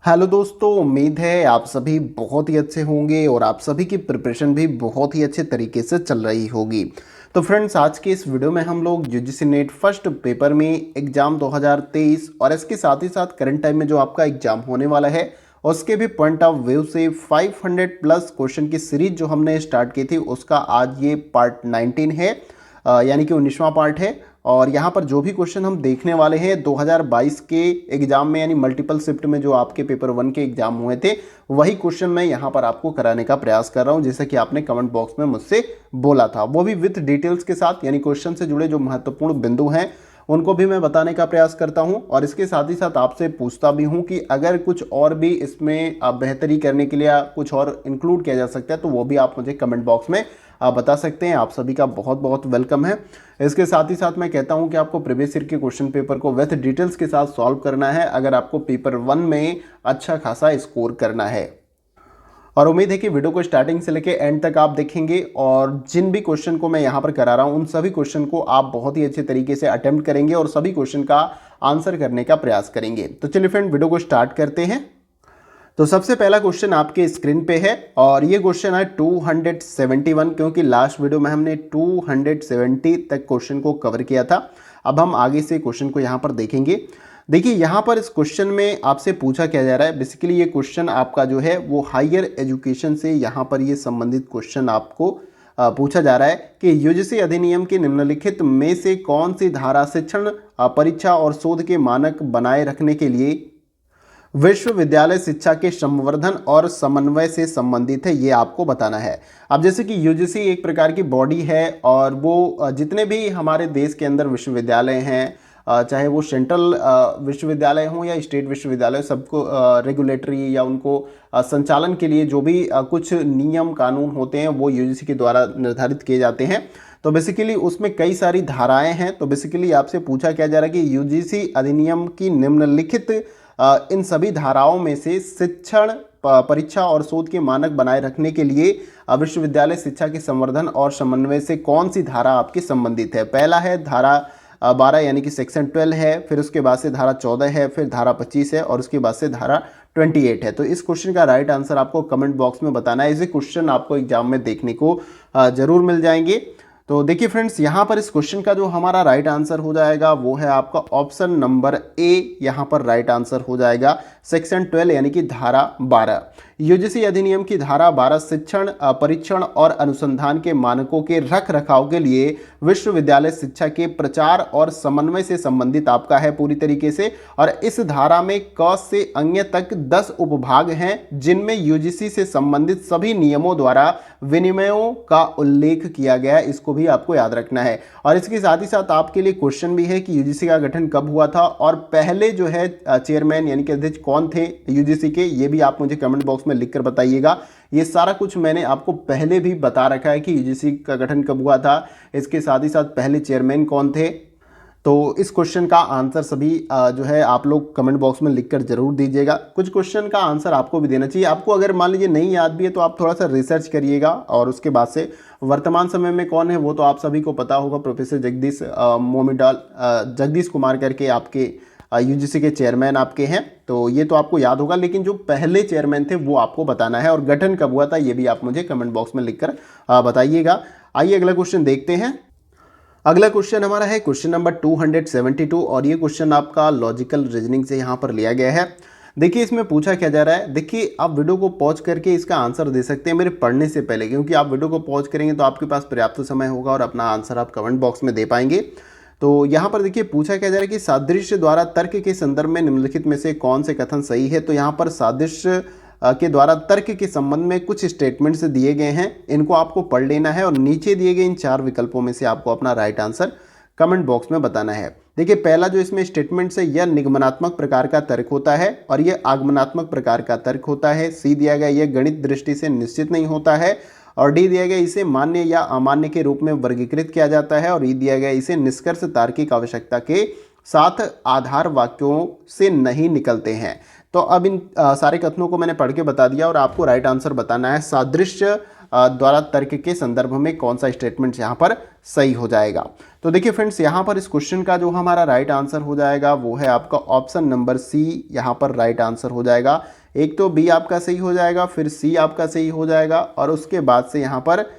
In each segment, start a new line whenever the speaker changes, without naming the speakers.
Hello दोस्तों, उम्मीद है आप सभी बहुत ही अच्छे होंगे और आप सभी की प्रिपरेशन भी बहुत ही अच्छे तरीके से चल रही होगी। तो फ्रेंड्स, आज के इस वीडियो में हम लोग यूजीसी नेट फर्स्ट पेपर में एग्जाम 2023 और इसके साथ ही साथ करंट टाइम में जो आपका एग्जाम होने वाला है उसके भी पॉइंट ऑफ व्यू से 500 प्लस क्वेश्चन की सीरीज जो हमने स्टार्ट की थी उसका आज ये पार्ट 19 है, यानी कि 19वां पार्ट है। और यहाँ पर जो भी क्वेश्चन हम देखने वाले हैं 2022 के एग्जाम में, यानी मल्टीपल शिफ्ट में जो आपके पेपर 1 के एग्जाम हुए थे, वही क्वेश्चन मैं यहाँ पर आपको कराने का प्रयास कर रहा हूँ, जैसे कि आपने कमेंट बॉक्स में मुझसे बोला था, वो भी विथ डिटेल्स के साथ, यानी क्वेश्चन से जुड़े जो महत्वपूर्ण बिंदु हैं उनको भी मैं बताने का प्रयास करता हूं। और इसके साथ ही साथ आपसे पूछता भी हूं कि अगर कुछ और भी इसमें बेहतरी करने के लिए कुछ और इंक्लूड किया जा सकता है तो वो भी आप मुझे कमेंट बॉक्स में बता सकते हैं। आप सभी का बहुत बहुत वेलकम है। इसके साथ ही साथ मैं कहता हूं कि आपको प्रीवियस ईयर के क्वेश्चन पेपर को विथ डिटेल्स के साथ सॉल्व करना है अगर आपको पेपर 1 में अच्छा खासा स्कोर करना है। और उम्मीद है कि वीडियो को स्टार्टिंग से लेकर एंड तक आप देखेंगे और जिन भी क्वेश्चन को मैं यहाँ पर करा रहा हूँ उन सभी क्वेश्चन को आप बहुत ही अच्छे तरीके से अटेम्प्ट करेंगे और सभी क्वेश्चन का आंसर करने का प्रयास करेंगे। तो चलिए फ्रेंड, वीडियो को स्टार्ट करते हैं। तो सबसे पहला क्वेश्चन आपके स्क्रीन पे है और ये क्वेश्चन है 271, क्योंकि लास्ट वीडियो में हमने 270 तक क्वेश्चन को कवर किया था। अब हम आगे से क्वेश्चन को यहाँ पर देखेंगे। देखिए, यहाँ पर इस क्वेश्चन में आपसे पूछा क्या जा रहा है। बेसिकली ये क्वेश्चन आपका जो है वो हायर एजुकेशन से यहाँ पर ये संबंधित क्वेश्चन आपको पूछा जा रहा है कि यूजीसी अधिनियम के निम्नलिखित में से कौन सी धारा शिक्षण, परीक्षा और शोध के मानक बनाए रखने के लिए विश्वविद्यालय शिक्षा के संवर्धन और समन्वय से संबंधित है, ये आपको बताना है। अब जैसे कि यूजीसी एक प्रकार की बॉडी है और वो जितने भी हमारे देश के अंदर विश्वविद्यालय हैं, चाहे वो सेंट्रल विश्वविद्यालय हों या स्टेट विश्वविद्यालय, सबको रेगुलेटरी या उनको संचालन के लिए जो भी कुछ नियम कानून होते हैं वो यूजीसी के द्वारा निर्धारित किए जाते हैं। तो बेसिकली उसमें कई सारी धाराएं हैं। तो बेसिकली आपसे पूछा क्या जा रहा है कि यूजीसी अधिनियम की निम्नलिखित इन सभी धाराओं में से शिक्षण, परीक्षा और शोध के मानक बनाए रखने के लिए विश्वविद्यालय शिक्षा के संवर्धन और समन्वय से कौन सी धारा आपकी संबंधित है। पहला है धारा 12, यानी कि सेक्शन 12 है, फिर उसके बाद से धारा 14 है, फिर धारा 25 है और उसके बाद से धारा 28 है। तो इस क्वेश्चन का राइट आंसर आपको कमेंट बॉक्स में बताना है। ऐसे क्वेश्चन आपको एग्जाम में देखने को जरूर मिल जाएंगे। तो देखिए फ्रेंड्स, यहाँ पर इस क्वेश्चन का जो हमारा राइट आंसर हो जाएगा वो है आपका ऑप्शन नंबर ए। यहाँ पर राइट आंसर हो जाएगा सेक्शन 12, यानी कि धारा 12। यूजीसी अधिनियम की धारा 12 शिक्षण, परीक्षण और अनुसंधान के मानकों के रख रखाव के लिए विश्वविद्यालय शिक्षा के प्रचार और समन्वय से संबंधित आपका है पूरी तरीके से। और इस धारा में क से अन्य तक 10 उपभाग हैं जिनमें यूजीसी से संबंधित सभी नियमों द्वारा विनिमयों का उल्लेख किया गया है। इसको भी आपको याद रखना है। और इसके साथ ही साथ आपके लिए क्वेश्चन भी है कि यूजीसी का गठन कब हुआ था और पहले जो है चेयरमैन यानी कि अध्यक्ष कौन थे यूजीसी के, ये भी आप मुझे कमेंट बॉक्स में लिखकर बताइएगा। ये सारा कुछ मैंने आपको पहले भी बता रखा है कि यूजीसी का गठन कब हुआ था, इसके साथ ही साथ पहले चेयरमैन कौन थे। तो इस क्वेश्चन का आंसर सभी जो है आप लोग कमेंट बॉक्स में लिखकर जरूर दीजिएगा। कुछ क्वेश्चन का आंसर आपको भी देना चाहिए। आपको अगर मान लीजिए नहीं याद भी है तो आप थोड़ा सा रिसर्च करिएगा। और उसके बाद से वर्तमान समय में कौन है वो तो आप सभी को पता होगा, प्रोफेसर जगदीश मोमिडाल, जगदीश कुमार करके आपके यूजीसी के चेयरमैन आपके हैं। तो ये तो आपको याद होगा, लेकिन जो पहले चेयरमैन थे वो आपको बताना है और गठन कब हुआ था ये भी आप मुझे कमेंट बॉक्स में लिखकर बताइएगा। आइए अगला क्वेश्चन देखते हैं। अगला क्वेश्चन हमारा है क्वेश्चन नंबर 272 और ये क्वेश्चन आपका लॉजिकल रीजनिंग से यहाँ पर लिया गया है। देखिए, इसमें पूछा क्या जा रहा है। देखिए, आप वीडियो को पॉज करके इसका आंसर दे सकते हैं मेरे पढ़ने से पहले, क्योंकि आप वीडियो को पॉज करेंगे तो आपके पास पर्याप्त समय होगा और अपना आंसर आप कमेंट बॉक्स में दे पाएंगे। तो यहाँ पर देखिए पूछा क्या जा रहा है कि सादृश्य द्वारा तर्क के संदर्भ में निम्नलिखित में से कौन से कथन सही है। तो यहाँ पर सादृश्य के द्वारा तर्क के संबंध में कुछ स्टेटमेंट्स दिए गए हैं, इनको आपको पढ़ लेना है और नीचे दिए गए इन 4 विकल्पों में से आपको अपना राइट आंसर कमेंट बॉक्स में बताना है। देखिए, पहला जो इसमें स्टेटमेंट है यह निगमनात्मक प्रकार का तर्क होता है और यह आगमनात्मक प्रकार का तर्क होता है। सी दिया गया यह गणित दृष्टि से निश्चित नहीं होता है। और डी दिया गया इसे मान्य या अमान्य के रूप में वर्गीकृत किया जाता है। और ई दिया गया इसे निष्कर्ष तार्किक आवश्यकता के साथ आधार वाक्यों से नहीं निकलते हैं। तो अब इन सारे कथनों को मैंने पढ़ के बता दिया और आपको राइट आंसर बताना है। सादृश्य द्वारा तर्क के संदर्भ में कौन सा स्टेटमेंट यहाँ पर सही हो जाएगा। तो देखिए फ्रेंड्स, यहाँ पर इस क्वेश्चन का जो हमारा राइट आंसर हो जाएगा वो है आपका ऑप्शन नंबर सी, यहाँ पर राइट आंसर हो जाएगा। एक तो बी आपका सही हो जाएगा, फिर सी आपका सही हो जाएगा और उसके बाद से यहाँ पर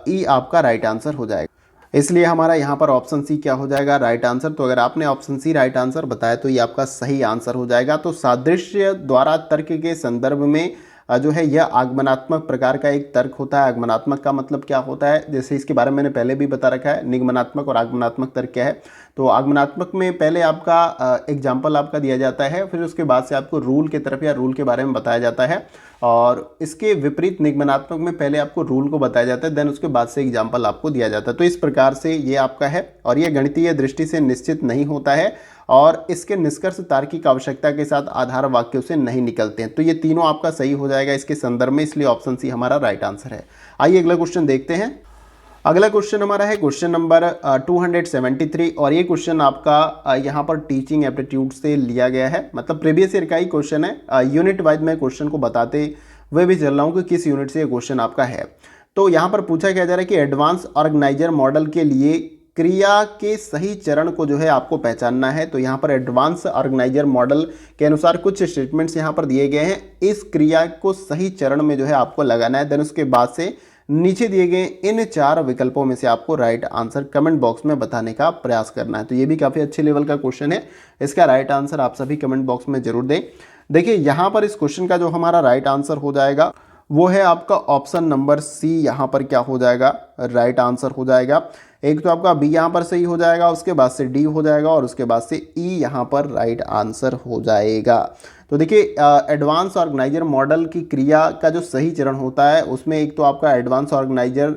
ई आपका राइट आंसर हो जाएगा। इसलिए हमारा यहाँ पर ऑप्शन सी क्या हो जाएगा, राइट आंसर। तो अगर आपने ऑप्शन सी राइट आंसर बताया तो ये आपका सही आंसर हो जाएगा। तो सादृश्य द्वारा तर्क के संदर्भ में जो है यह आगमनात्मक प्रकार का एक तर्क होता है। आगमनात्मक का मतलब क्या होता है, जैसे इसके बारे में मैंने पहले भी बता रखा है, निगमनात्मक और आगमनात्मक तर्क क्या है। तो आगमनात्मक में पहले आपका एग्जाम्पल आपका दिया जाता है, फिर उसके बाद से आपको रूल की तरफ या रूल के बारे में बताया जाता है, और इसके विपरीत निगमनात्मक में पहले आपको रूल को बताया जाता है, देन उसके बाद से एग्जाम्पल आपको दिया जाता है। तो इस प्रकार से ये आपका है, और ये गणितीय दृष्टि से निश्चित नहीं होता है और इसके निष्कर्ष तार्किक आवश्यकता के साथ आधार वाक्यों से नहीं निकलते हैं। तो ये तीनों आपका सही हो जाएगा इसके संदर्भ में, इसलिए ऑप्शन सी हमारा राइट आंसर है। आइए अगला क्वेश्चन देखते हैं। अगला क्वेश्चन हमारा है क्वेश्चन नंबर 273 और ये क्वेश्चन आपका यहाँ पर टीचिंग एप्टीट्यूड से लिया गया है, मतलब प्रीवियस ईयर का ही क्वेश्चन है। यूनिट वाइज मैं क्वेश्चन को बताते हुए भी चल रहा हूँ कि किस यूनिट से ये क्वेश्चन आपका है। तो यहाँ पर पूछा क्या जा रहा है कि एडवांस ऑर्गेनाइजर मॉडल के लिए क्रिया के सही चरण को जो है आपको पहचानना है। तो यहाँ पर एडवांस ऑर्गेनाइजर मॉडल के अनुसार कुछ स्टेटमेंट्स यहाँ पर दिए गए हैं, इस क्रिया को सही चरण में जो है आपको लगाना है। देन उसके बाद से नीचे दिए गए इन 4 विकल्पों में से आपको राइट आंसर कमेंट बॉक्स में बताने का प्रयास करना है। तो ये भी काफ़ी अच्छे लेवल का क्वेश्चन है, इसका राइट आंसर आप सभी कमेंट बॉक्स में जरूर दें। देखिए यहाँ पर इस क्वेश्चन का जो हमारा राइट आंसर हो जाएगा वो है आपका ऑप्शन नंबर सी, यहाँ पर क्या हो जाएगा, राइट आंसर हो जाएगा। एक तो आपका बी यहाँ पर सही हो जाएगा, उसके बाद से डी हो जाएगा और उसके बाद से ई यहाँ पर राइट आंसर हो जाएगा। तो देखिए एडवांस ऑर्गेनाइजर मॉडल की क्रिया का जो सही चरण होता है उसमें एक तो आपका एडवांस ऑर्गेनाइजर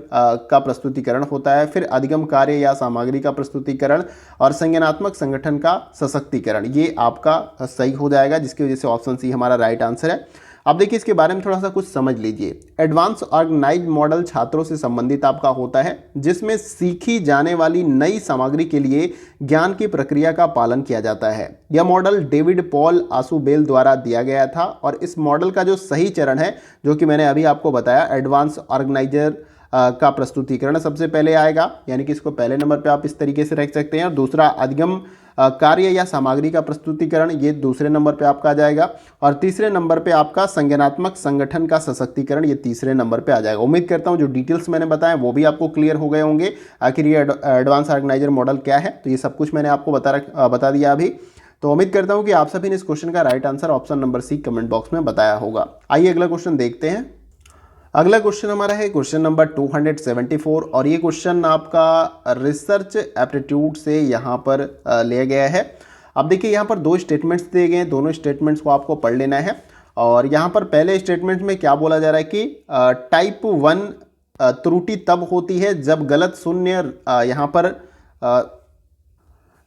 का प्रस्तुतिकरण होता है, फिर अधिगम कार्य या सामग्री का प्रस्तुतिकरण और संज्ञानात्मक संगठन का सशक्तिकरण, ये आपका सही हो जाएगा, जिसकी वजह से ऑप्शन सी हमारा राइट आंसर है। अब देखिए इसके बारे में थोड़ा सा कुछ समझ लीजिए। एडवांस ऑर्गेनाइज्ड मॉडल छात्रों से संबंधित आपका होता है, जिसमें सीखी जाने वाली नई सामग्री के लिए ज्ञान की प्रक्रिया का पालन किया जाता है। यह मॉडल डेविड पॉल आशुबेल द्वारा दिया गया था और इस मॉडल का जो सही चरण है, जो कि मैंने अभी आपको बताया, एडवांस ऑर्गेनाइजर का प्रस्तुतिकरण सबसे पहले आएगा, यानी कि इसको पहले नंबर पे आप इस तरीके से रख सकते हैं। और दूसरा अधिगम कार्य या सामग्री का प्रस्तुतिकरण, ये दूसरे नंबर पे आपका आ जाएगा। और तीसरे नंबर पे आपका संज्ञानात्मक संगठन का सशक्तिकरण, ये तीसरे नंबर पे आ जाएगा। उम्मीद करता हूँ जो डिटेल्स मैंने बताया वो भी आपको क्लियर हो गए होंगे। आखिर ये एडवांस ऑर्गेनाइजर मॉडल क्या है, तो ये सब कुछ मैंने आपको बता दिया अभी। तो उम्मीद करता हूँ कि आप सभी ने इस क्वेश्चन का right answer option number C comment box में बताया होगा। आइए अगला क्वेश्चन देखते हैं। अगला क्वेश्चन हमारा है क्वेश्चन नंबर 274 और ये क्वेश्चन आपका रिसर्च एप्टीट्यूड से यहाँ पर लिया गया है। अब देखिए यहाँ पर 2 स्टेटमेंट्स दिए गए हैं, दोनों स्टेटमेंट्स को आपको पढ़ लेना है। और यहाँ पर पहले स्टेटमेंट में क्या बोला जा रहा है कि टाइप 1 त्रुटि तब होती है जब गलत शून्य, यहाँ पर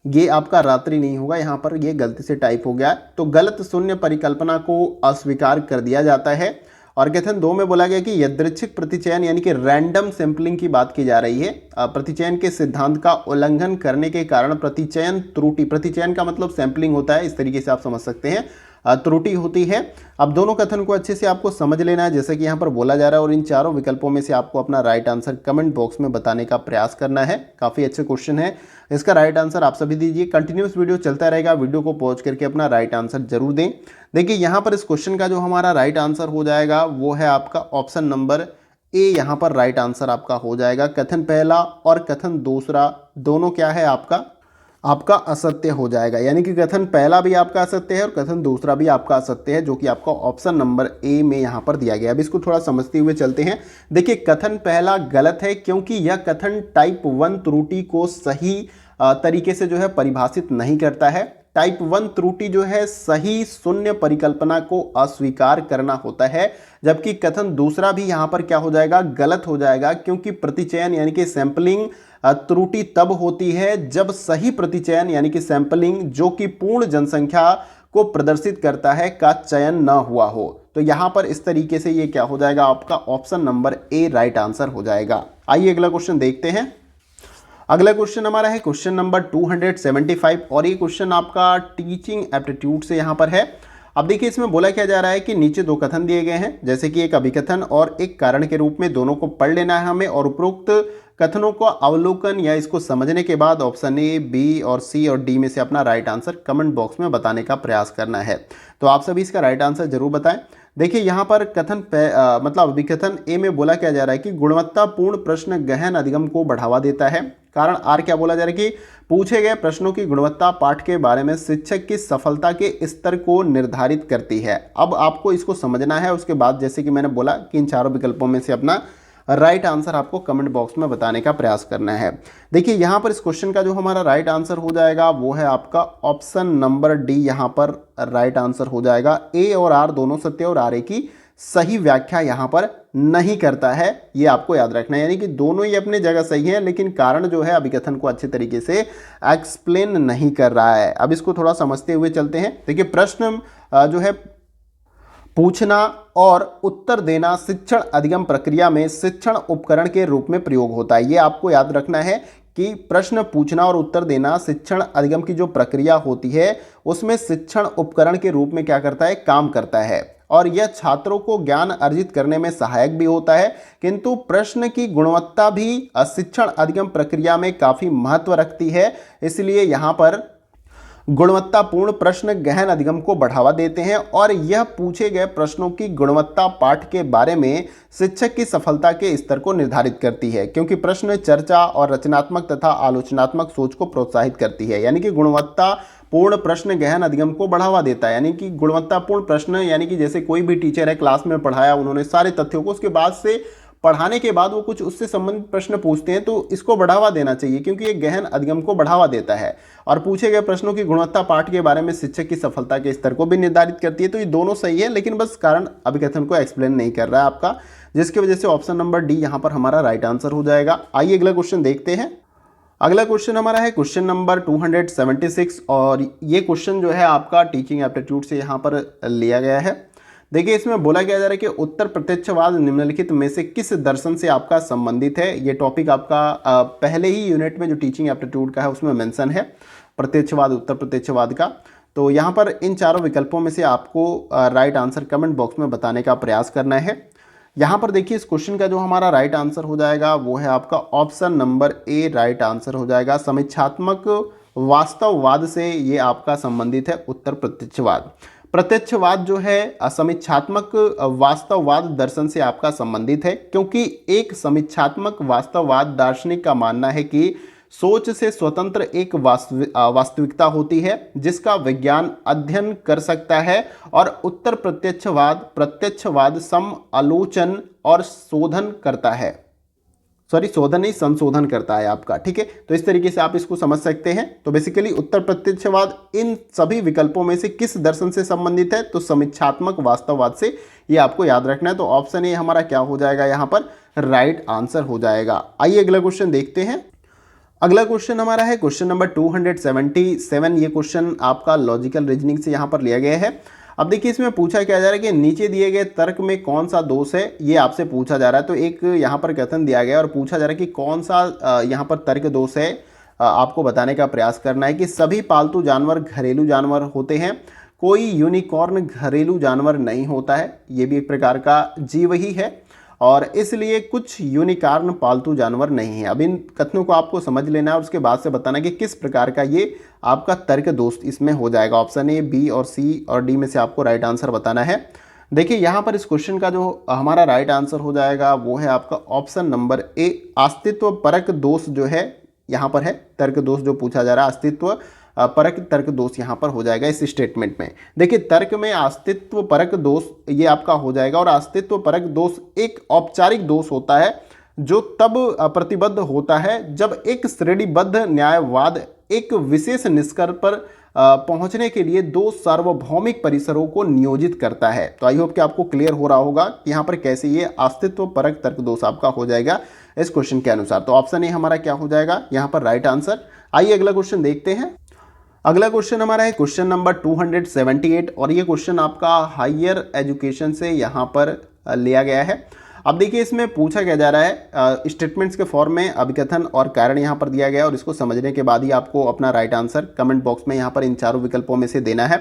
ये आपका रात्रि नहीं होगा, यहाँ पर ये गलती से टाइप हो गया, तो गलत शून्य परिकल्पना को अस्वीकार कर दिया जाता है। और कथन 2 में बोला गया कि यादृच्छिक प्रतिचयन यानी कि रैंडम सैंपलिंग की बात की जा रही है। प्रतिचयन के सिद्धांत का उल्लंघन करने के कारण प्रतिचयन त्रुटि, प्रतिचयन का मतलब सैंपलिंग होता है, इस तरीके से आप समझ सकते हैं, त्रुटि होती है। अब दोनों कथन को अच्छे से आपको समझ लेना है, जैसे कि यहाँ पर बोला जा रहा है, और इन चारों विकल्पों में से आपको अपना राइट आंसर कमेंट बॉक्स में बताने का प्रयास करना है। काफ़ी अच्छे क्वेश्चन है, इसका राइट आंसर आप सभी दीजिए। कंटिन्यूस वीडियो चलता रहेगा, वीडियो को पॉज करके अपना राइट आंसर जरूर दें। देखिए यहाँ पर इस क्वेश्चन का जो हमारा राइट आंसर हो जाएगा वो है आपका ऑप्शन नंबर ए, यहाँ पर राइट आंसर आपका हो जाएगा। कथन पहला और कथन दूसरा दोनों क्या है आपका असत्य हो जाएगा, यानी कि कथन पहला भी आपका असत्य है और कथन दूसरा भी आपका असत्य है, जो कि आपका ऑप्शन नंबर ए में यहाँ पर दिया गया। अब इसको थोड़ा समझते हुए चलते हैं। देखिए कथन पहला गलत है, क्योंकि यह कथन टाइप 1 त्रुटि को सही तरीके से जो है परिभाषित नहीं करता है। टाइप 1 त्रुटि जो है सही शून्य परिकल्पना को अस्वीकार करना होता है, जबकि कथन दूसरा भी यहाँ पर क्या हो जाएगा, गलत हो जाएगा, क्योंकि प्रतिचयन यानी कि सैंपलिंग त्रुटि तब होती है जब सही प्रतिचयन यानी कि सैंपलिंग, जो कि पूर्ण जनसंख्या को प्रदर्शित करता है, का चयन न हुआ हो। तो यहाँ पर इस तरीके से ये क्या हो जाएगा, आपका option number A right answer हो जाएगा। आइए अगला क्वेश्चन देखते हैं। अगला क्वेश्चन हमारा है क्वेश्चन नंबर 275 और ये क्वेश्चन आपका टीचिंग एप्टीट्यूड से यहाँ पर है। अब देखिए इसमें बोला क्या जा रहा है कि नीचे दो कथन दिए गए हैं, जैसे कि एक अभिकथन और एक कारण के रूप में, दोनों को पढ़ लेना है हमें और उपरोक्त कथनों को अवलोकन या इसको समझने के बाद ऑप्शन ए, बी और सी और डी में से अपना राइट आंसर कमेंट बॉक्स में बताने का प्रयास करना है। तो आप सभी इसका राइट आंसर जरूर बताएं। देखिए यहाँ पर मतलब अभिकथन ए में बोला क्या जा रहा है कि गुणवत्तापूर्ण प्रश्न गहन अधिगम को बढ़ावा देता है। कारण आर क्या बोला जा रहा है कि पूछे गए प्रश्नों की गुणवत्ता पाठ के बारे में शिक्षक की सफलता के स्तर को निर्धारित करती है। अब आपको इसको समझना है, उसके बाद जैसे कि मैंने बोला कि इन चारों विकल्पों में से अपना राइट आंसर आपको कमेंट बॉक्स में बताने का प्रयास करना है। देखिए यहाँ पर इस क्वेश्चन का जो हमारा राइट आंसर हो जाएगा वो है आपका ऑप्शन नंबर डी, यहाँ पर राइट आंसर हो जाएगा। ए और आर दोनों सत्य और आर ए की सही व्याख्या यहाँ पर नहीं करता है, ये आपको याद रखना है। यानी कि दोनों ही अपने जगह सही है, लेकिन कारण जो है अभिकथन को अच्छे तरीके से एक्सप्लेन नहीं कर रहा है। अब इसको थोड़ा समझते हुए चलते हैं। देखिए प्रश्न जो है पूछना और उत्तर देना शिक्षण अधिगम प्रक्रिया में शिक्षण उपकरण के रूप में प्रयोग होता है। ये आपको याद रखना है कि प्रश्न पूछना और उत्तर देना शिक्षण अधिगम की जो प्रक्रिया होती है उसमें शिक्षण उपकरण के रूप में क्या करता है, काम करता है। और यह छात्रों को ज्ञान अर्जित करने में सहायक भी होता है, किंतु प्रश्न की गुणवत्ता भी शिक्षण अधिगम प्रक्रिया में काफी महत्व रखती है। इसलिए यहाँ पर गुणवत्तापूर्ण प्रश्न गहन अधिगम को बढ़ावा देते हैं और यह पूछे गए प्रश्नों की गुणवत्ता पाठ के बारे में शिक्षक की सफलता के स्तर को निर्धारित करती है, क्योंकि प्रश्न चर्चा और रचनात्मक तथा आलोचनात्मक सोच को प्रोत्साहित करती है। यानी कि गुणवत्ता पूर्ण प्रश्न गहन अधिगम को बढ़ावा देता है। यानी कि गुणवत्तापूर्ण प्रश्न, यानी कि जैसे कोई भी टीचर है, क्लास में पढ़ाया उन्होंने सारे तथ्यों को, उसके बाद से पढ़ाने के बाद वो कुछ उससे संबंधित प्रश्न पूछते हैं, तो इसको बढ़ावा देना चाहिए, क्योंकि ये गहन अधिगम को बढ़ावा देता है। और पूछे गए प्रश्नों की गुणवत्ता पाठ के बारे में शिक्षक की सफलता के स्तर को भी निर्धारित करती है। तो ये दोनों सही है, लेकिन बस कारण अभिकथन को एक्सप्लेन नहीं कर रहा है आपका, जिसकी वजह से ऑप्शन नंबर डी यहाँ पर हमारा राइट आंसर हो जाएगा। आइए अगला क्वेश्चन देखते हैं। अगला क्वेश्चन हमारा है क्वेश्चन नंबर 276 और ये क्वेश्चन जो है आपका टीचिंग एप्टीट्यूड से यहाँ पर लिया गया है। देखिए इसमें बोला क्या जा रहा है कि उत्तर प्रत्यक्षवाद निम्नलिखित में से किस दर्शन से आपका संबंधित है। ये टॉपिक आपका पहले ही यूनिट में जो टीचिंग एप्टीट्यूड का है उसमें मेंशन है, प्रत्यक्षवाद, उत्तर प्रत्यक्षवाद का। तो यहाँ पर इन चारों विकल्पों में से आपको राइट आंसर कमेंट बॉक्स में बताने का प्रयास करना है। यहाँ पर देखिए इस क्वेश्चन का जो हमारा राइट आंसर हो जाएगा वो है आपका option number A, right answer हो जाएगा। समीक्षात्मक वास्तववाद से ये आपका संबंधित है उत्तर प्रत्यक्षवाद। प्रत्यक्षवाद जो है समीक्षात्मक वास्तववाद दर्शन से आपका संबंधित है, क्योंकि एक समीक्षात्मक वास्तववाद दार्शनिक का मानना है कि सोच से स्वतंत्र एक वास्तविकता होती है जिसका विज्ञान अध्ययन कर सकता है, और उत्तर प्रत्यक्षवाद सम आलोचन और शोधन करता है, शोधन नहीं, संशोधन करता है आपका। ठीक है, तो इस तरीके से आप इसको समझ सकते हैं। तो बेसिकली उत्तर प्रत्यक्षवाद इन सभी विकल्पों में से किस दर्शन से संबंधित है, तो समीक्षात्मक वास्तववाद से, ये आपको याद रखना है। तो ऑप्शन ए हमारा क्या हो जाएगा, यहाँ पर राइट आंसर हो जाएगा। आइए अगला क्वेश्चन देखते हैं। अगला क्वेश्चन हमारा है क्वेश्चन नंबर 277। ये क्वेश्चन आपका लॉजिकल रीजनिंग से यहाँ पर लिया गया है। अब देखिए इसमें पूछा क्या जा रहा है कि नीचे दिए गए तर्क में कौन सा दोष है, ये आपसे पूछा जा रहा है। तो एक यहाँ पर कथन दिया गया और पूछा जा रहा है कि कौन सा यहाँ पर तर्क दोष है, आपको बताने का प्रयास करना है कि सभी पालतू जानवर घरेलू जानवर होते हैं, कोई यूनिकॉर्न घरेलू जानवर नहीं होता है, ये भी एक प्रकार का जीव ही है, और इसलिए कुछ यूनिकॉर्न पालतू जानवर नहीं है। अब इन कथनों को आपको समझ लेना है और उसके बाद से बताना कि किस प्रकार का ये आपका तर्क दोष इसमें हो जाएगा। ऑप्शन ए, बी और सी और डी में से आपको राइट आंसर बताना है। देखिए यहाँ पर इस क्वेश्चन का जो हमारा राइट आंसर हो जाएगा वो है आपका ऑप्शन नंबर ए, अस्तित्व परक दोष जो है यहाँ पर है, तर्क दोष जो पूछा जा रहा है, अस्तित्व परक तर्क दोष यहाँ पर हो जाएगा इस स्टेटमेंट में। देखिए तर्क में अस्तित्व परक दोष ये आपका हो जाएगा, और अस्तित्व परक दोष एक औपचारिक दोष होता है जो तब प्रतिबद्ध होता है जब एक श्रेणीबद्ध न्यायवाद एक विशेष निष्कर्ष पर पहुंचने के लिए दो सार्वभौमिक परिसरों को नियोजित करता है। तो आई होप कि आपको क्लियर हो रहा होगा कि यहाँ पर कैसे ये अस्तित्व परक तर्क दोष आपका हो जाएगा इस क्वेश्चन के अनुसार। तो ऑप्शन ए हमारा क्या हो जाएगा यहाँ पर राइट आंसर। आइए अगला क्वेश्चन देखते हैं। अगला क्वेश्चन हमारा है क्वेश्चन नंबर 278 और ये क्वेश्चन आपका हायर एजुकेशन से यहाँ पर लिया गया है। अब देखिए इसमें पूछा क्या जा रहा है, स्टेटमेंट्स के फॉर्म में अभिकथन और कारण यहाँ पर दिया गया, और इसको समझने के बाद ही आपको अपना राइट आंसर कमेंट बॉक्स में यहाँ पर इन चारों विकल्पों में से देना है।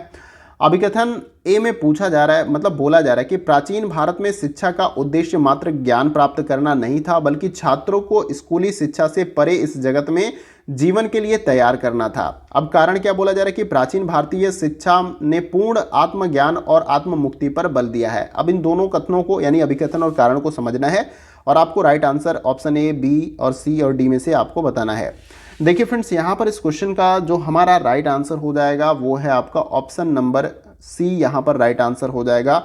अभिकथन ए में पूछा जा रहा है, मतलब बोला जा रहा है कि प्राचीन भारत में शिक्षा का उद्देश्य मात्र ज्ञान प्राप्त करना नहीं था, बल्कि छात्रों को स्कूली शिक्षा से परे इस जगत में जीवन के लिए तैयार करना था। अब कारण क्या बोला जा रहा है कि प्राचीन भारतीय शिक्षा ने पूर्ण आत्मज्ञान और आत्म मुक्ति पर बल दिया है। अब इन दोनों कथनों को यानी अभिकथन और कारण को समझना है और आपको right answer option A, B और सी और डी में से आपको बताना है। देखिए फ्रेंड्स, यहाँ पर इस क्वेश्चन का जो हमारा राइट आंसर हो जाएगा वो है आपका ऑप्शन नंबर सी। यहाँ पर राइट आंसर हो जाएगा।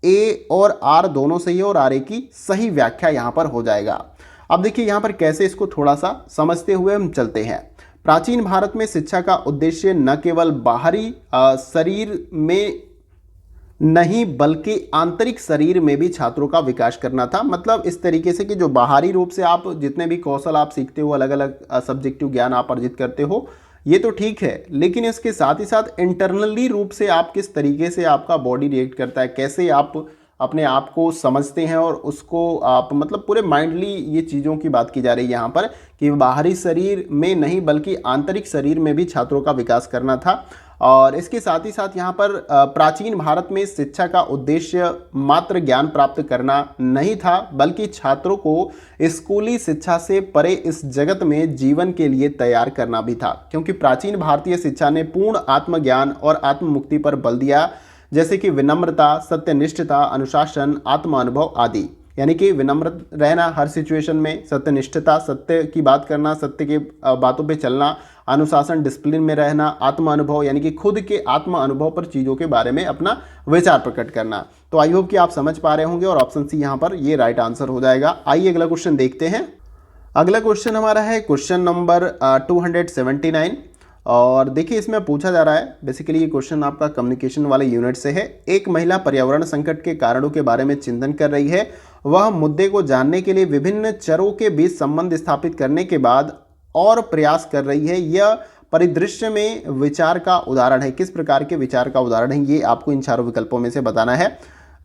ए और आर दोनों सही है और आर ए की सही व्याख्या यहाँ पर हो जाएगा। अब देखिए यहाँ पर कैसे इसको थोड़ा सा समझते हुए हम चलते हैं। प्राचीन भारत में शिक्षा का उद्देश्य न केवल बाहरी शरीर में नहीं बल्कि आंतरिक शरीर में भी छात्रों का विकास करना था। मतलब इस तरीके से कि जो बाहरी रूप से आप जितने भी कौशल आप सीखते हो, अलग अलग सब्जेक्टिव ज्ञान आप अर्जित करते हो, ये तो ठीक है, लेकिन इसके साथ ही साथ इंटरनली रूप से आप किस तरीके से आपका बॉडी रिएक्ट करता है, कैसे आप अपने आप को समझते हैं और उसको आप मतलब पूरे माइंडली ये चीज़ों की बात की जा रही है यहाँ पर कि बाहरी शरीर में नहीं बल्कि आंतरिक शरीर में भी छात्रों का विकास करना था। और इसके साथ ही साथ यहाँ पर प्राचीन भारत में शिक्षा का उद्देश्य मात्र ज्ञान प्राप्त करना नहीं था, बल्कि छात्रों को स्कूली शिक्षा से परे इस जगत में जीवन के लिए तैयार करना भी था। क्योंकि प्राचीन भारतीय शिक्षा ने पूर्ण आत्मज्ञान और आत्म मुक्ति पर बल दिया, जैसे कि विनम्रता, सत्यनिष्ठता, अनुशासन, आत्म अनुभव आदि। यानी कि विनम्र रहना हर सिचुएशन में, सत्यनिष्ठता, सत्य की बात करना, सत्य के बातों पे चलना, अनुशासन, डिसिप्लिन में रहना, आत्म अनुभव यानी कि खुद के आत्म अनुभव पर चीज़ों के बारे में अपना विचार प्रकट करना। तो आई होप कि आप समझ पा रहे होंगे और ऑप्शन सी यहाँ पर ये राइट आंसर हो जाएगा। आइए अगला क्वेश्चन देखते हैं। अगला क्वेश्चन हमारा है क्वेश्चन नंबर 279 और देखिए इसमें पूछा जा रहा है, बेसिकली ये क्वेश्चन आपका कम्युनिकेशन वाले यूनिट से है। एक महिला पर्यावरण संकट के कारणों के बारे में चिंतन कर रही है। वह मुद्दे को जानने के लिए विभिन्न चरों के बीच संबंध स्थापित करने के बाद और प्रयास कर रही है। यह परिदृश्य में विचार का उदाहरण है। किस प्रकार के विचार का उदाहरण है, ये आपको इन चारों विकल्पों में से बताना है।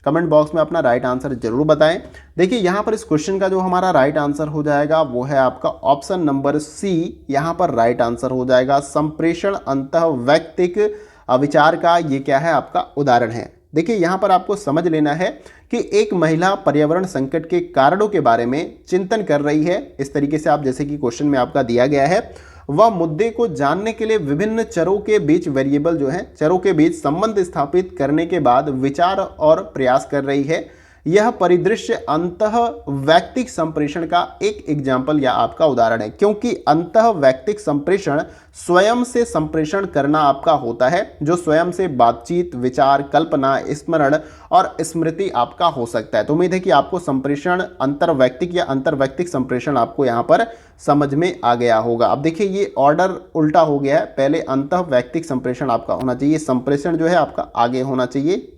कमेंट बॉक्स में अपना राइट आंसर जरूर बताएं। देखिए यहाँ पर इस क्वेश्चन का जो हमारा राइट आंसर हो जाएगा वो है आपका ऑप्शन नंबर सी। यहाँ पर राइट आंसर हो जाएगा संप्रेषण अंतः वैयक्तिक विचार का ये क्या है आपका उदाहरण है। देखिए यहाँ पर आपको समझ लेना है कि एक महिला पर्यावरण संकट के कारणों के बारे में चिंतन कर रही है। इस तरीके से आप जैसे कि क्वेश्चन में आपका दिया गया है, वह मुद्दे को जानने के लिए विभिन्न चरों के बीच वेरिएबल जो है चरों के बीच संबंध स्थापित करने के बाद विचार और प्रयास कर रही है। यह परिदृश्य अंतः वैयक्तिक संप्रेषण का एक एग्जाम्पल या आपका उदाहरण है, क्योंकि अंतः वैयक्तिक संप्रेषण स्वयं से संप्रेषण करना आपका होता है, जो स्वयं से बातचीत, विचार, कल्पना, स्मरण और स्मृति आपका हो सकता है। तो उम्मीद है कि आपको संप्रेषण अंतर्वैयक्तिक या अंतर्वैयक्तिक संप्रेषण आपको यहाँ पर समझ में आ गया होगा। अब देखिए ये ऑर्डर उल्टा हो गया है, पहले अंतः वैयक्तिक संप्रेषण आपका होना चाहिए, संप्रेषण जो है आपका आगे होना चाहिए,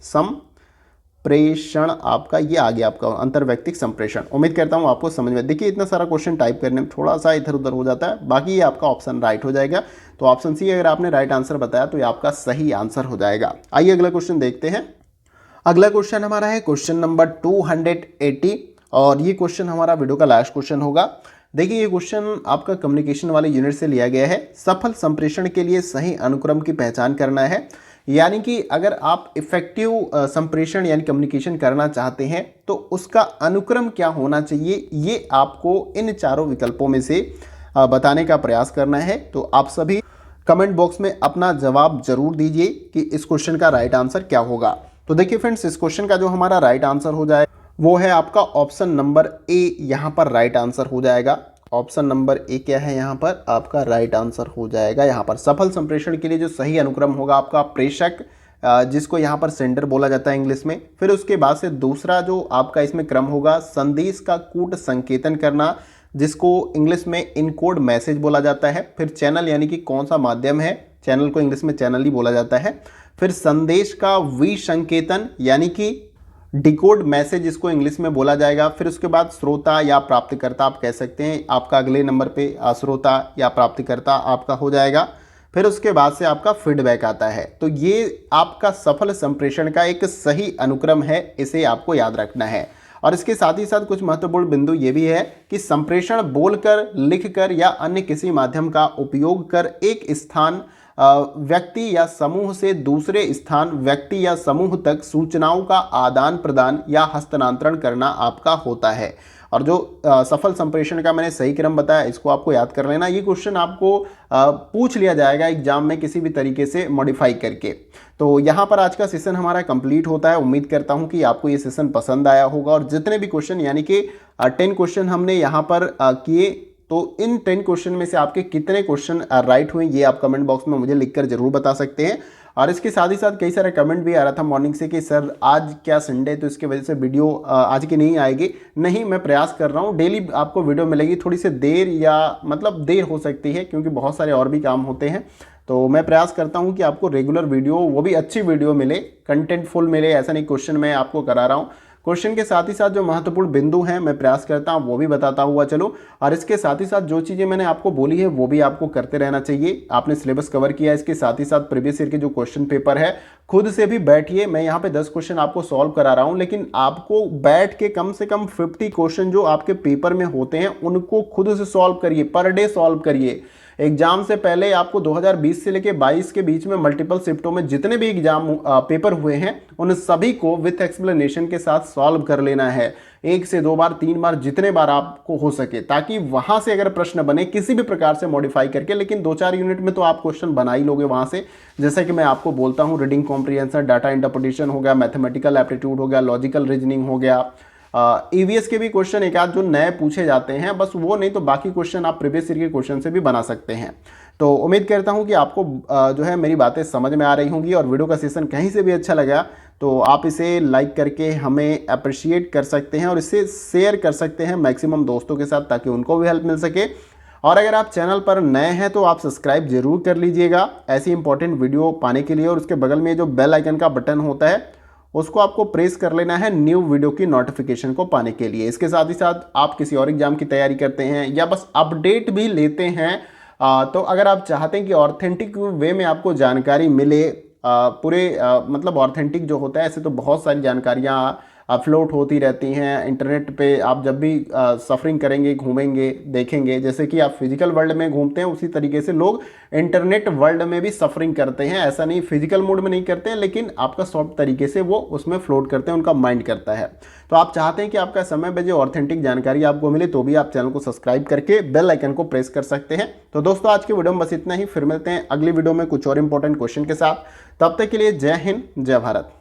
प्रेषण आपका ये आ गया आपका अंतर्वैयक्तिक संप्रेषण। उम्मीद करता हूँ आपको समझ में। देखिए इतना सारा क्वेश्चन टाइप करने में थोड़ा सा इधर उधर हो जाता है, बाकी ये आपका ऑप्शन राइट हो जाएगा। तो ऑप्शन सी अगर आपने राइट आंसर बताया तो ये आपका सही आंसर हो जाएगा। आइए अगला क्वेश्चन देखते हैं। अगला क्वेश्चन हमारा है क्वेश्चन नंबर 280 और ये क्वेश्चन हमारा वीडियो का लास्ट क्वेश्चन होगा। देखिए ये क्वेश्चन आपका कम्युनिकेशन वाले यूनिट से लिया गया है। सफल संप्रेषण के लिए सही अनुक्रम की पहचान करना है, यानी कि अगर आप इफेक्टिव संप्रेषण यानी कम्युनिकेशन करना चाहते हैं तो उसका अनुक्रम क्या होना चाहिए, ये आपको इन चारों विकल्पों में से बताने का प्रयास करना है। तो आप सभी कमेंट बॉक्स में अपना जवाब जरूर दीजिए कि इस क्वेश्चन का राइट आंसर क्या होगा। तो देखिए फ्रेंड्स, इस क्वेश्चन का जो हमारा राइट आंसर हो जाए वो है आपका ऑप्शन नंबर ए, यहाँ पर राइट आंसर हो जाएगा। ऑप्शन नंबर ए क्या है यहाँ पर आपका राइट आंसर हो जाएगा। यहाँ पर सफल संप्रेषण के लिए जो सही अनुक्रम होगा आपका प्रेषक, जिसको यहाँ पर सेंडर बोला जाता है इंग्लिश में। फिर उसके बाद से दूसरा जो आपका इसमें क्रम होगा संदेश का कूट संकेतन करना, जिसको इंग्लिश में इनकोड मैसेज बोला जाता है। फिर चैनल यानी कि कौन सा माध्यम है, चैनल को इंग्लिश में चैनल ही बोला जाता है। फिर संदेश का विसंकेतन यानी कि डिकोड मैसेज इसको इंग्लिश में बोला जाएगा। फिर उसके बाद श्रोता या प्राप्तकर्ता आप कह सकते हैं, आपका अगले नंबर पे श्रोता या प्राप्तकर्ता आपका हो जाएगा। फिर उसके बाद से आपका फीडबैक आता है। तो ये आपका सफल संप्रेषण का एक सही अनुक्रम है, इसे आपको याद रखना है। और इसके साथ ही साथ कुछ महत्वपूर्ण बिंदु ये भी है कि संप्रेषण बोलकर, लिखकर या अन्य किसी माध्यम का उपयोग कर एक स्थान व्यक्ति या समूह से दूसरे स्थान व्यक्ति या समूह तक सूचनाओं का आदान प्रदान या हस्तांतरण करना आपका होता है। और जो सफल संप्रेषण का मैंने सही क्रम बताया, इसको आपको याद कर लेना। ये क्वेश्चन आपको पूछ लिया जाएगा एग्जाम में किसी भी तरीके से मॉडिफाई करके। तो यहाँ पर आज का सेशन हमारा कंप्लीट होता है। उम्मीद करता हूँ कि आपको ये सेशन पसंद आया होगा और जितने भी क्वेश्चन यानी कि 10 क्वेश्चन हमने यहाँ पर किए, तो इन 10 क्वेश्चन में से आपके कितने क्वेश्चन राइट हुए ये आप कमेंट बॉक्स में मुझे लिखकर जरूर बता सकते हैं। और इसके साथ ही साथ कई सारे कमेंट भी आ रहा था मॉर्निंग से कि सर आज क्या संडे, तो इसके वजह से वीडियो आज की नहीं आएगी। नहीं, मैं प्रयास कर रहा हूँ, डेली आपको वीडियो मिलेगी। थोड़ी सी देर या मतलब देर हो सकती है क्योंकि बहुत सारे और भी काम होते हैं। तो मैं प्रयास करता हूँ कि आपको रेगुलर वीडियो, वो भी अच्छी वीडियो मिले, कंटेंटफुल मिले। ऐसा नहीं क्वेश्चन मैं आपको करा रहा हूँ, क्वेश्चन के साथ ही साथ जो महत्वपूर्ण बिंदु हैं मैं प्रयास करता हूँ वो भी बताता हुआ चलो। और इसके साथ ही साथ जो चीज़ें मैंने आपको बोली है वो भी आपको करते रहना चाहिए। आपने सिलेबस कवर किया, इसके साथ ही साथ प्रीवियस ईयर के जो क्वेश्चन पेपर है खुद से भी बैठिए। मैं यहाँ पे 10 क्वेश्चन आपको सॉल्व करा रहा हूँ, लेकिन आपको बैठ के कम से कम 50 क्वेश्चन जो आपके पेपर में होते हैं उनको खुद से सॉल्व करिए, पर डे सॉल्व करिए। एग्जाम से पहले आपको 2020 से लेकर 22 के बीच में मल्टीपल शिफ्टों में जितने भी एग्जाम पेपर हुए हैं उन सभी को विथ एक्सप्लेनेशन के साथ सॉल्व कर लेना है, 1 से 2 बार 3 बार जितने बार आपको हो सके, ताकि वहां से अगर प्रश्न बने किसी भी प्रकार से मॉडिफाई करके, लेकिन 2-4 यूनिट में तो आप क्वेश्चन बना ही लोगे वहां से। जैसे कि मैं आपको बोलता हूं, रीडिंग कॉम्प्रिहेंशन, डाटा इंटरप्रिटेशन हो गया, मैथमेटिकल एप्टीट्यूड हो गया, लॉजिकल रीजनिंग हो गया, ईवीएस के भी क्वेश्चन एक आध जो नए पूछे जाते हैं, बस वो नहीं तो बाकी क्वेश्चन आप प्रीवियस ईयर के क्वेश्चन से भी बना सकते हैं। तो उम्मीद करता हूं कि आपको जो है मेरी बातें समझ में आ रही होंगी। और वीडियो का सेशन कहीं से भी अच्छा लगा तो आप इसे लाइक करके हमें अप्रिशिएट कर सकते हैं और इसे शेयर कर सकते हैं मैक्सिमम दोस्तों के साथ, ताकि उनको भी हेल्प मिल सके। और अगर आप चैनल पर नए हैं तो आप सब्सक्राइब जरूर कर लीजिएगा ऐसी इंपॉर्टेंट वीडियो पाने के लिए। और उसके बगल में जो बेल आइकन का बटन होता है उसको आपको प्रेस कर लेना है न्यू वीडियो की नोटिफिकेशन को पाने के लिए। इसके साथ ही साथ आप किसी और एग्जाम की तैयारी करते हैं या बस अपडेट भी लेते हैं, तो अगर आप चाहते हैं कि ऑथेंटिक वे में आपको जानकारी मिले, पूरे मतलब ऑथेंटिक जो होता है, ऐसे तो बहुत सारी जानकारियाँ अपलोड होती रहती हैं इंटरनेट पे। आप जब भी सफरिंग करेंगे, घूमेंगे, देखेंगे, जैसे कि आप फिजिकल वर्ल्ड में घूमते हैं उसी तरीके से लोग इंटरनेट वर्ल्ड में भी सफरिंग करते हैं। ऐसा नहीं फिजिकल मोड में नहीं करते हैं, लेकिन आपका सॉफ्ट तरीके से वो उसमें फ्लोट करते हैं, उनका माइंड करता है। तो आप चाहते हैं कि आपका समय बजे ऑथेंटिक जानकारी आपको मिले, तो भी आप चैनल को सब्सक्राइब करके बेल आइकन को प्रेस कर सकते हैं। तो दोस्तों आज की वीडियो में बस इतना ही, फिर मिलते हैं अगली वीडियो में कुछ और इंपॉर्टेंट क्वेश्चन के साथ। तब तक के लिए जय हिंद, जय भारत।